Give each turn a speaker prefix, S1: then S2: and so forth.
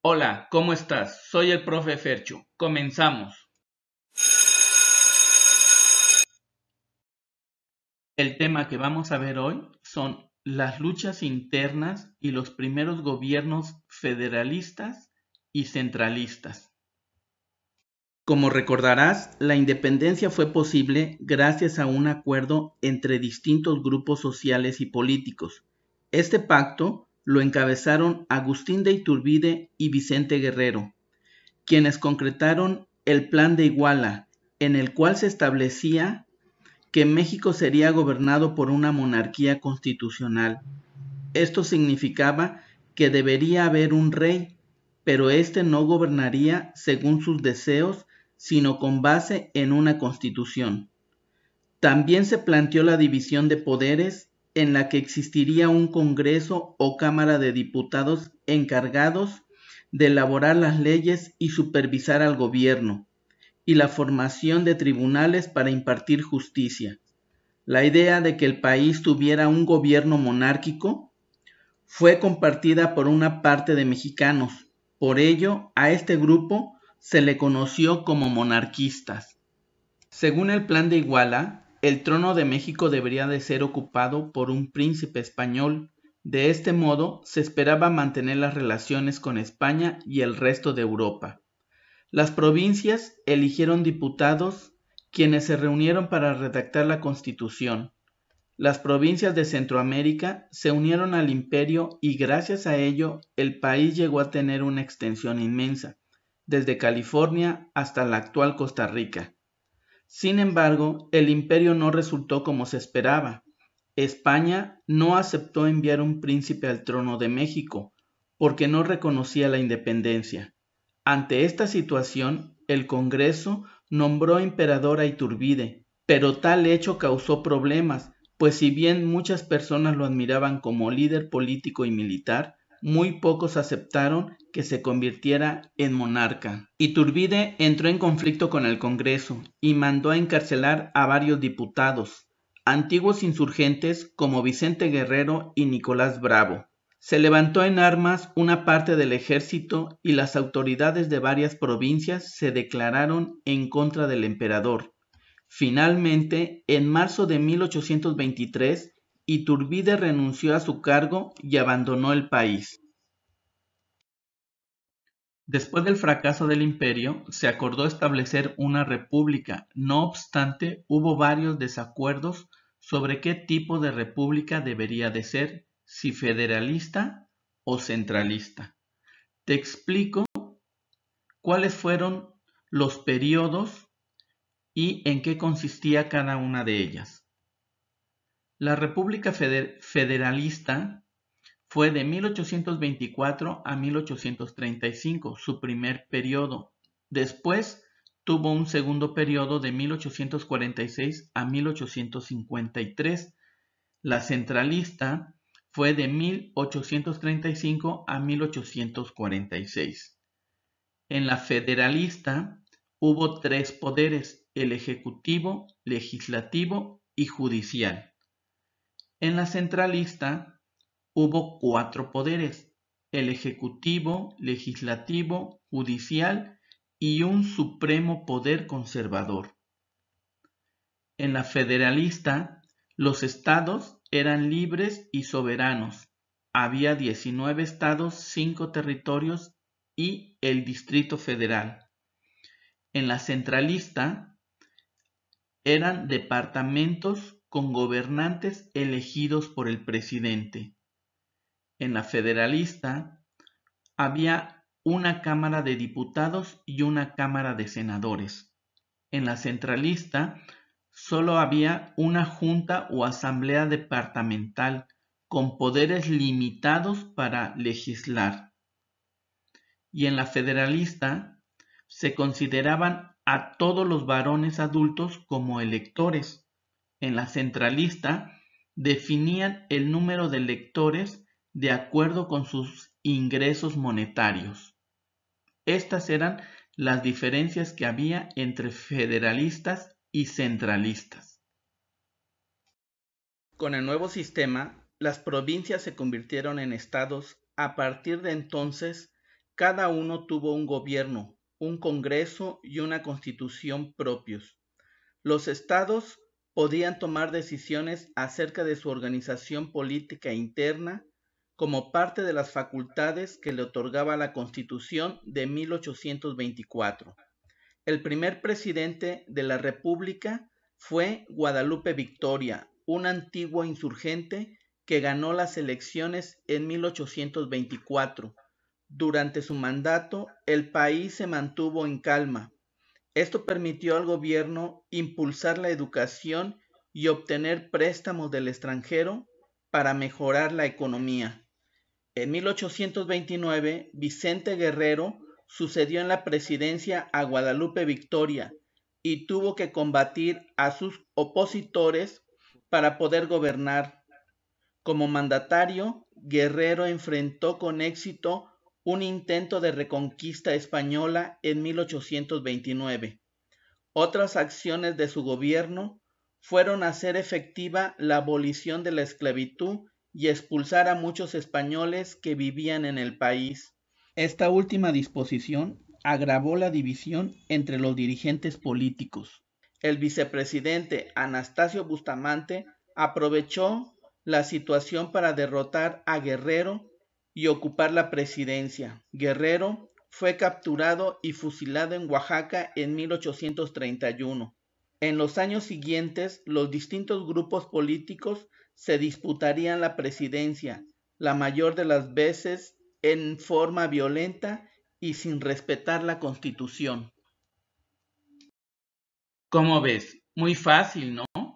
S1: Hola, ¿cómo estás? Soy el profe Fercho. Comenzamos. El tema que vamos a ver hoy son las luchas internas y los primeros gobiernos federalistas y centralistas. Como recordarás, la independencia fue posible gracias a un acuerdo entre distintos grupos sociales y políticos. Este pacto lo encabezaron Agustín de Iturbide y Vicente Guerrero, quienes concretaron el Plan de Iguala, en el cual se establecía que México sería gobernado por una monarquía constitucional. Esto significaba que debería haber un rey, pero éste no gobernaría según sus deseos, sino con base en una constitución. También se planteó la división de poderes, en la que existiría un Congreso o Cámara de Diputados encargados de elaborar las leyes y supervisar al gobierno, y la formación de tribunales para impartir justicia. La idea de que el país tuviera un gobierno monárquico fue compartida por una parte de mexicanos. Por ello, a este grupo se le conoció como monarquistas. Según el Plan de Iguala, el trono de México debería de ser ocupado por un príncipe español. De este modo, se esperaba mantener las relaciones con España y el resto de Europa. Las provincias eligieron diputados, quienes se reunieron para redactar la Constitución. Las provincias de Centroamérica se unieron al imperio y gracias a ello el país llegó a tener una extensión inmensa, desde California hasta la actual Costa Rica. Sin embargo, el imperio no resultó como se esperaba. España no aceptó enviar un príncipe al trono de México, porque no reconocía la independencia. Ante esta situación, el Congreso nombró emperador a Iturbide, pero tal hecho causó problemas, pues si bien muchas personas lo admiraban como líder político y militar, muy pocos aceptaron que se convirtiera en monarca. Iturbide entró en conflicto con el Congreso y mandó a encarcelar a varios diputados, antiguos insurgentes como Vicente Guerrero y Nicolás Bravo. Se levantó en armas una parte del ejército y las autoridades de varias provincias se declararon en contra del emperador. Finalmente, en marzo de 1823, Iturbide renunció a su cargo y abandonó el país. Después del fracaso del imperio, se acordó establecer una república. No obstante, hubo varios desacuerdos sobre qué tipo de república debería de ser, si federalista o centralista. Te explico cuáles fueron los periodos y en qué consistía cada una de ellas. La República Federalista fue de 1824 a 1835, su primer periodo. Después tuvo un segundo periodo de 1846 a 1853. La centralista fue de 1835 a 1846. En la federalista hubo tres poderes: el ejecutivo, legislativo y judicial. En la centralista hubo cuatro poderes: el ejecutivo, legislativo, judicial y un supremo poder conservador. En la federalista, los estados eran libres y soberanos. Había 19 estados, 5 territorios y el Distrito Federal. En la centralista, eran departamentos con gobernantes elegidos por el presidente. En la federalista, había una Cámara de Diputados y una Cámara de Senadores. En la centralista, solo había una junta o asamblea departamental con poderes limitados para legislar. Y en la federalista, se consideraban a todos los varones adultos como electores. En la centralista, definían el número de electores de acuerdo con sus ingresos monetarios. Estas eran las diferencias que había entre federalistas y centralistas. Con el nuevo sistema, las provincias se convirtieron en estados. A partir de entonces, cada uno tuvo un gobierno, un congreso y una constitución propios. Los estados podían tomar decisiones acerca de su organización política interna como parte de las facultades que le otorgaba la Constitución de 1824. El primer presidente de la República fue Guadalupe Victoria, un antiguo insurgente que ganó las elecciones en 1824. Durante su mandato, el país se mantuvo en calma. Esto permitió al gobierno impulsar la educación y obtener préstamos del extranjero para mejorar la economía. En 1829, Vicente Guerrero sucedió en la presidencia a Guadalupe Victoria y tuvo que combatir a sus opositores para poder gobernar. Como mandatario, Guerrero enfrentó con éxito un intento de reconquista española en 1829. Otras acciones de su gobierno fueron hacer efectiva la abolición de la esclavitud y expulsar a muchos españoles que vivían en el país. Esta última disposición agravó la división entre los dirigentes políticos. El vicepresidente Anastasio Bustamante aprovechó la situación para derrotar a Guerrero y ocupar la presidencia. Guerrero fue capturado y fusilado en Oaxaca en 1831. En los años siguientes, los distintos grupos políticos se disputarían la presidencia, la mayor de las veces en forma violenta y sin respetar la Constitución. ¿Cómo ves? Muy fácil, ¿no?